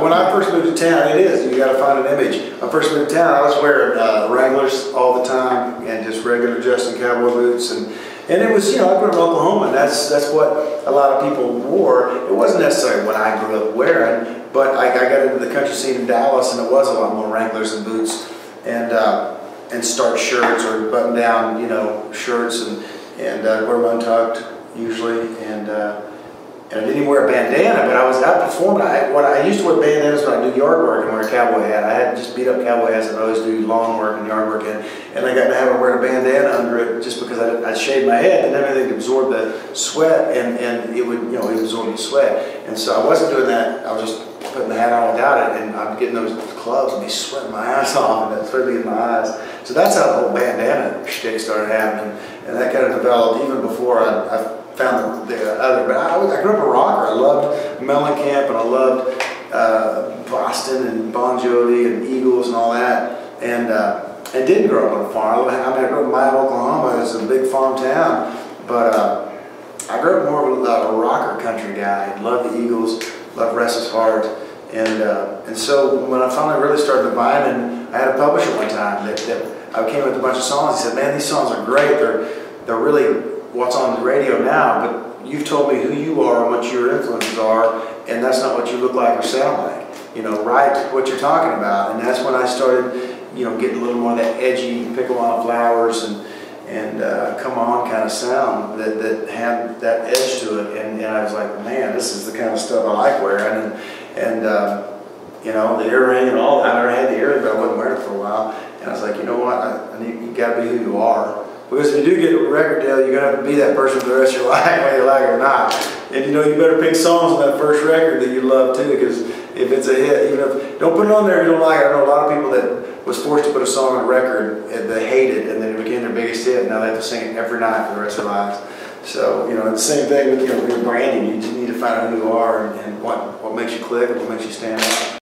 when I first moved to town, it is, you got to find an image. When I first moved to town, I was wearing Wranglers all the time and just regular Justin cowboy boots. And it was, you know, I grew up in Oklahoma, and that's what a lot of people wore. It wasn't necessarily what I grew up wearing, but I got into the country scene in Dallas, and it was a lot more Wranglers and boots and starch shirts or button-down, you know, shirts, and wear them untucked usually, and I didn't even wear a bandana, but I was out performing. I used to wear bandanas when I do yard work and wear a cowboy hat. I had just beat up cowboy hats and I always do lawn work and yard work, and I got to have to wear a bandana under it just because I'd shave my head and everything to absorb the sweat, and it would, you know, it absorb the sweat. And so I wasn't doing that. I was just putting the hat on without it, and I'd get in those clubs and be sweating my ass off, and it started in my eyes. So that's how the whole bandana shtick started happening, and that kind of developed even before I found the other. But I grew up a rocker. I loved Mellencamp, and I loved Boston and Bon Jovi and Eagles and all that, and didn't grow up on a farm. I mean, I grew up in Maya, Oklahoma. It's a big farm town, but I grew up more of a rocker country guy. Loved the Eagles, loved Restless Heart, and so when I finally really started vibing, I had a publisher one time that I came with a bunch of songs. He said, "Man, these songs are great. They're really what's on the radio now, but you've told me who you are and what your influences are, and that's not what you look like or sound like. You know, write what you're talking about." And that's when I started, you know, getting a little more of that edgy Pick a Wild Flowers and Come On kind of sound that had that edge to it. And I was like, man, this is the kind of stuff I like wearing. And you know, the earring and all that. I never had the earring, but I wasn't wearing it for a while. And I was like, you know what? You got to be who you are. Because if you do get a record deal, you're going to have to be that person for the rest of your life, whether you like it or not. And you know, you better pick songs on that first record that you love too, because if it's a hit, even if, don't put it on there if you don't like it. I know a lot of people that was forced to put a song on a record and they hate it, and then it became their biggest hit, and now they have to sing it every night for the rest of their lives. So, you know, it's the same thing with, you know, your branding. You just need to find out who you are and what makes you click and what makes you stand out.